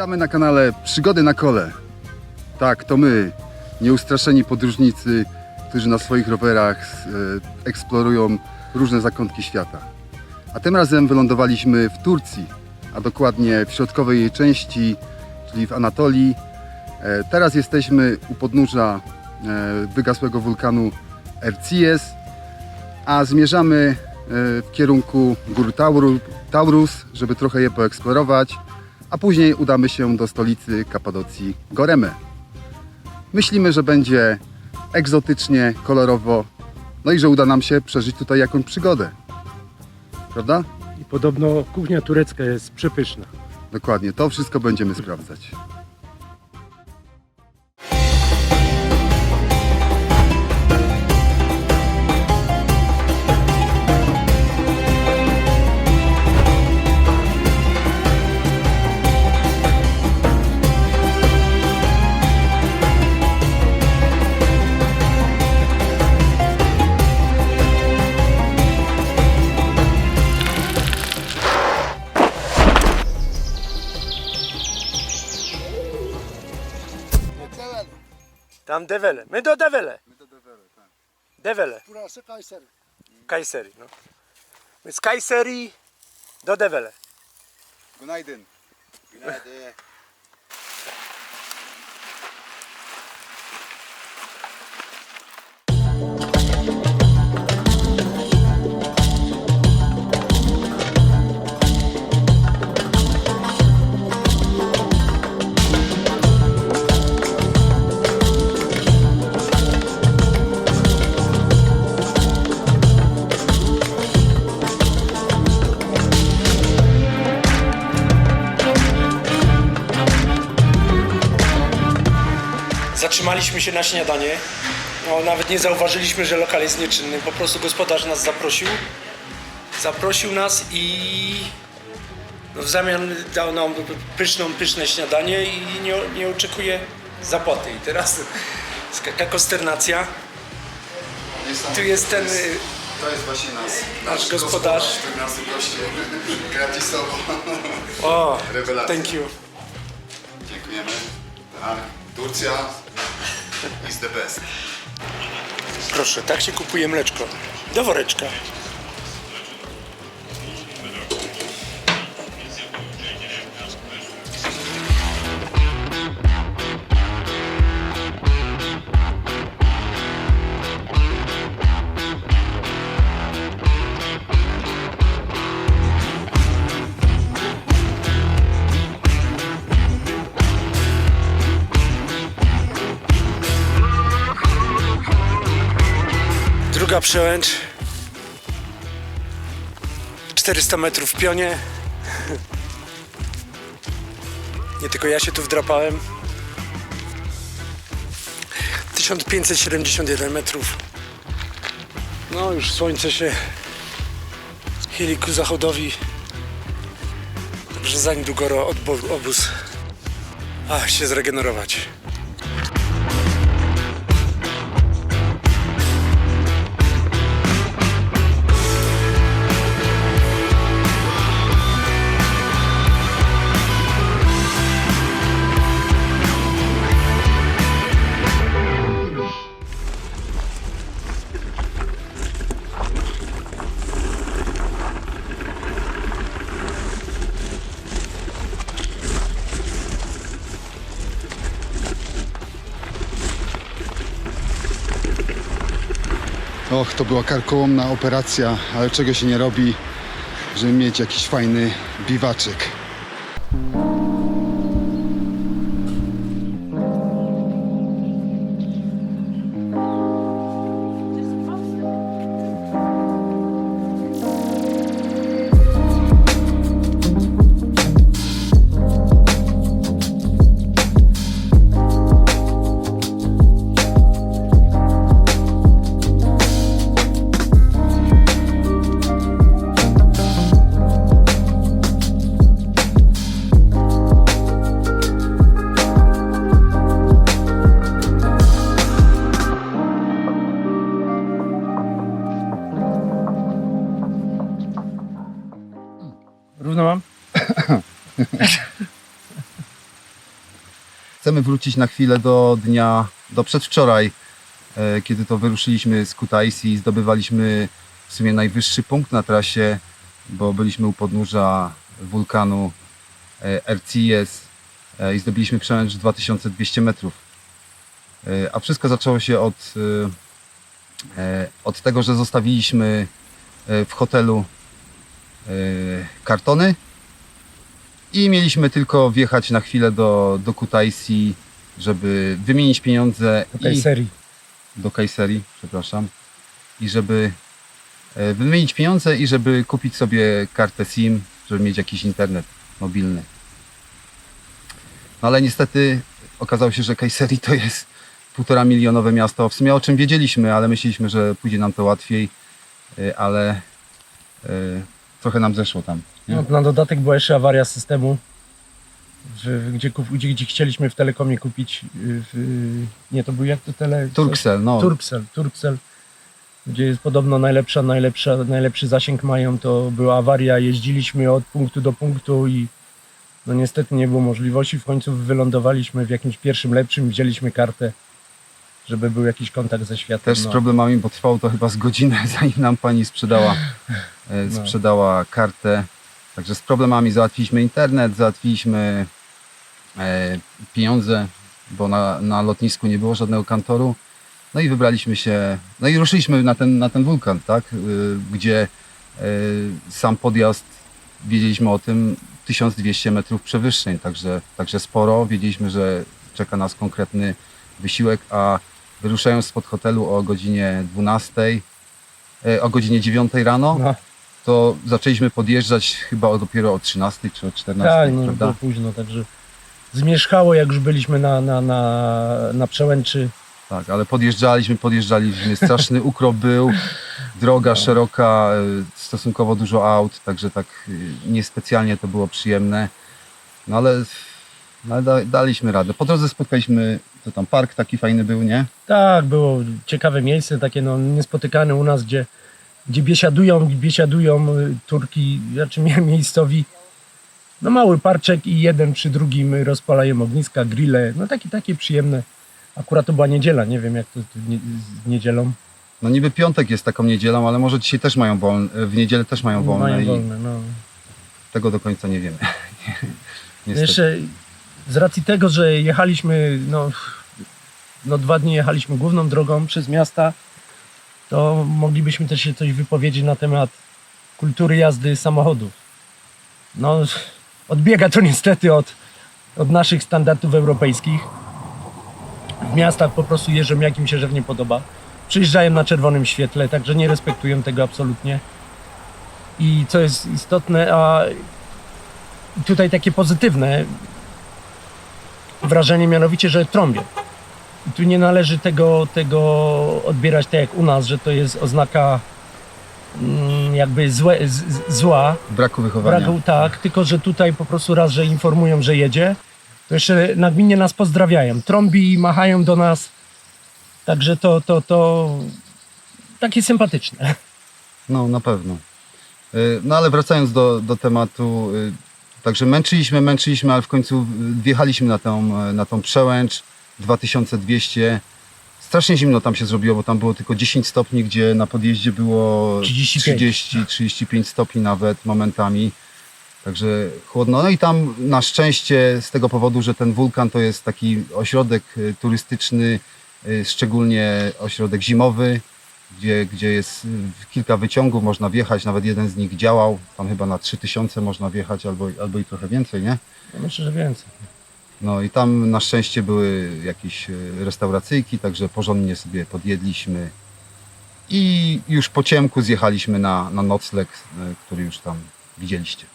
Witamy na kanale Przygody na Kole. Tak, to my, nieustraszeni podróżnicy, którzy na swoich rowerach eksplorują różne zakątki świata. A tym razem wylądowaliśmy w Turcji, a dokładnie w środkowej jej części, czyli w Anatolii. Teraz jesteśmy u podnóża wygasłego wulkanu Erciyes, a zmierzamy w kierunku gór Taurus, żeby trochę je poeksplorować, a później udamy się do stolicy Kapadocji Goreme. Myślimy, że będzie egzotycznie, kolorowo, no i że uda nam się przeżyć tutaj jakąś przygodę. Prawda? I podobno kuchnia turecka jest przepyszna. Dokładnie, to wszystko będziemy sprawdzać. Tam Devele. My do Devele. tak. Devele. Burası Kayseri. Kayseri. No. My z Kayseri do Devele. Günaydın. Zatrzymaliśmy się na śniadanie. No, nawet nie zauważyliśmy, że lokal jest nieczynny. Po prostu gospodarz nas zaprosił. Zaprosił nas i no, w zamian dał nam pyszne śniadanie i nie oczekuje zapłaty. I teraz jest taka konsternacja. Tu jest ten To jest właśnie nasz gospodarz. który nas ugościł gratisowo. O, Rewelacja. thank you. Dziękujemy. Tak, Turcja is the best. Proszę, tak się kupuje mleczko. Do woreczka. Druga przełęcz. 400 metrów w pionie. Nie tylko ja się tu wdrapałem. 1571 metrów. No już słońce się chyli ku zachodowi. Także za niedługo obóz się zregenerować. Och, to była karkołomna operacja, ale czego się nie robi, żeby mieć jakiś fajny biwaczek. Równo mam? chcemy wrócić na chwilę do przedwczoraj, kiedy to wyruszyliśmy z Kutaisi i zdobywaliśmy w sumie najwyższy punkt na trasie, bo byliśmy u podnóża wulkanu Erciyes i zdobyliśmy przełęcz 2200 metrów. A wszystko zaczęło się od tego, że zostawiliśmy w hotelu kartony i mieliśmy tylko wjechać na chwilę do Kutaisi, żeby wymienić pieniądze do Kayseri, przepraszam, i żeby wymienić pieniądze i żeby kupić sobie kartę SIM, żeby mieć jakiś internet mobilny. No ale niestety okazało się, że Kayseri to jest 1,5 milionowe miasto. W sumie o czym wiedzieliśmy, ale myśleliśmy, że pójdzie nam to łatwiej, ale trochę nam zeszło tam. Nie? No, na dodatek była jeszcze awaria systemu, gdzie chcieliśmy w Telekomie kupić, nie, to był jak to Turkcell, no. Turkcell, gdzie jest podobno najlepszy zasięg mają, to była awaria, jeździliśmy od punktu do punktu i no niestety nie było możliwości, w końcu wylądowaliśmy w jakimś pierwszym lepszym, wzięliśmy kartę, żeby był jakiś kontakt ze światem. Też z problemami, bo trwało to chyba z godzinę, zanim nam pani sprzedała kartę. Także z problemami załatwiliśmy internet, załatwiliśmy pieniądze, bo na lotnisku nie było żadnego kantoru. No i wybraliśmy się, no i ruszyliśmy na ten wulkan, tak? Gdzie sam podjazd, wiedzieliśmy o tym, 1200 metrów przewyższeń, także sporo. Wiedzieliśmy, że czeka nas konkretny wysiłek, a wyruszając spod hotelu o godzinie 12, o godzinie 9 rano, No. to zaczęliśmy podjeżdżać chyba dopiero o 13 czy o 14, Tak, no prawda? było późno, także zmierzchało, jak już byliśmy na przełęczy. Tak, ale podjeżdżaliśmy, straszny ukrop był, droga szeroka, stosunkowo dużo aut, także tak niespecjalnie to było przyjemne, no ale daliśmy radę. Po drodze spotkaliśmy, to tam park taki fajny był, nie? Tak, było ciekawe miejsce, takie no niespotykane u nas, gdzie biesiadują Turki, znaczy miejscowi. No mały parczek i jeden przy drugim rozpalają ogniska, grille, no takie przyjemne. Akurat to była niedziela, nie wiem jak to z niedzielą. No niby piątek jest taką niedzielą, ale może dzisiaj też mają wolne, w niedzielę też mają wolne, Mają wolne, no. Tego do końca nie wiemy. Jeszcze z racji tego, że jechaliśmy, no 2 dni jechaliśmy główną drogą przez miasta, to moglibyśmy też się coś wypowiedzieć na temat kultury jazdy samochodów. No, odbiega to niestety od naszych standardów europejskich. W miastach po prostu jeżdżą jak im się żywnie podoba. Przyjeżdżają na czerwonym świetle, także nie respektują tego absolutnie. I co jest istotne, a tutaj takie pozytywne wrażenie, mianowicie, że trąbię. I tu nie należy tego odbierać tak jak u nas, że to jest oznaka jakby zła. Braku wychowania. Tak, tylko że tutaj po prostu raz, że informują, że jedzie, to jeszcze nagminnie nas pozdrawiają. Trąbi i machają do nas. Także to takie sympatyczne. No, na pewno. No ale wracając do tematu, także męczyliśmy, ale w końcu wjechaliśmy na tą przełęcz 2200. Strasznie zimno tam się zrobiło, bo tam było tylko 10 stopni, gdzie na podjeździe było 30-35 stopni nawet momentami. Także chłodno. No i tam na szczęście z tego powodu, że ten wulkan to jest taki ośrodek turystyczny, szczególnie ośrodek zimowy, gdzie jest kilka wyciągów, można wjechać, nawet jeden z nich działał, tam chyba na 3000 można wjechać albo i trochę więcej, nie? Ja myślę, że więcej. No i tam na szczęście były jakieś restauracyjki, także porządnie sobie podjedliśmy i już po ciemku zjechaliśmy na nocleg, który już tam widzieliście.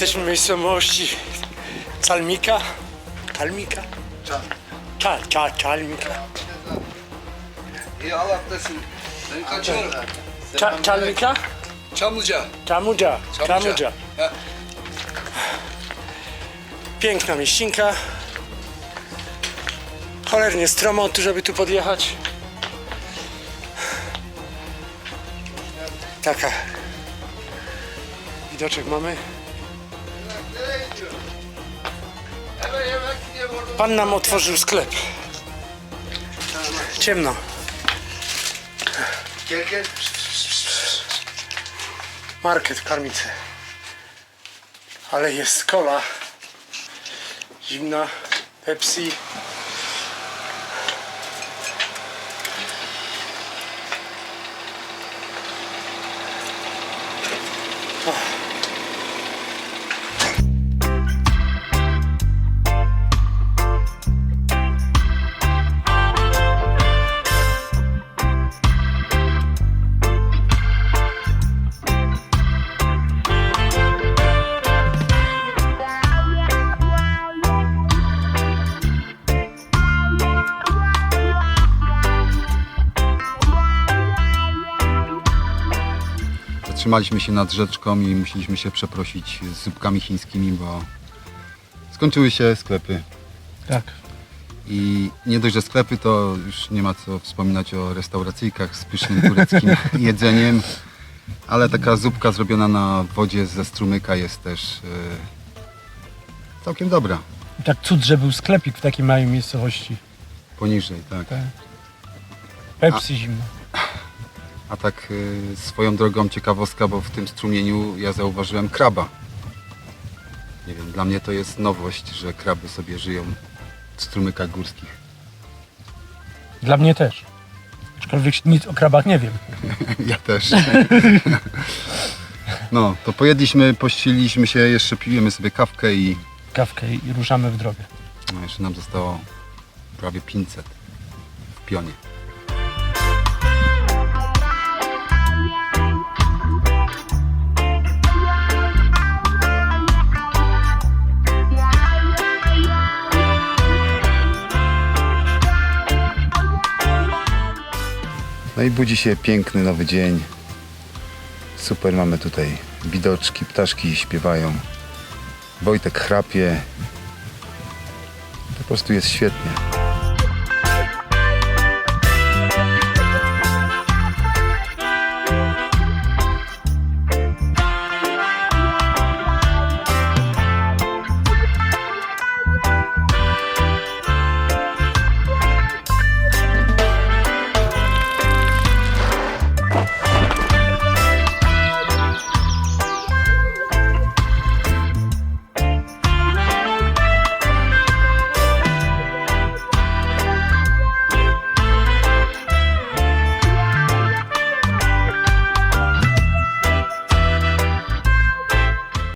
Jesteśmy w miejscowości Calmika. Calmika? Calmika. Calmika? Çamlıca. Czamudża. Czamudża. Piękna mieścinka. Cholernie stromo tu, żeby tu podjechać. Taka. Widoczek mamy. Pan nam otworzył sklep. Ciemno. Market w Karmicy. Ale jest cola. Zimna. Pepsi. Zatrzymaliśmy się nad rzeczką i musieliśmy się przeprosić z zupkami chińskimi, bo skończyły się sklepy. Tak. I nie dość, że sklepy, to już nie ma co wspominać o restauracyjkach z pysznym tureckim jedzeniem, ale taka zupka zrobiona na wodzie ze strumyka jest też całkiem dobra. I tak cud, że był sklepik w takiej małej miejscowości. Poniżej, tak. Tak. Pepsi zimno. A tak swoją drogą ciekawostka, bo w tym strumieniu ja zauważyłem kraba. Nie wiem, dla mnie to jest nowość, że kraby sobie żyją w strumykach górskich. Dla mnie też. Aczkolwiek nic o krabach nie wiem. Ja też. No, to pojedliśmy, pościliśmy się, jeszcze pijemy sobie kawkę i Kawkę i ruszamy w drogę. no, jeszcze nam zostało prawie 500 w pionie. No i budzi się piękny nowy dzień. Super, mamy tutaj widoczki, ptaszki śpiewają. Wojtek chrapie. Po prostu jest świetnie.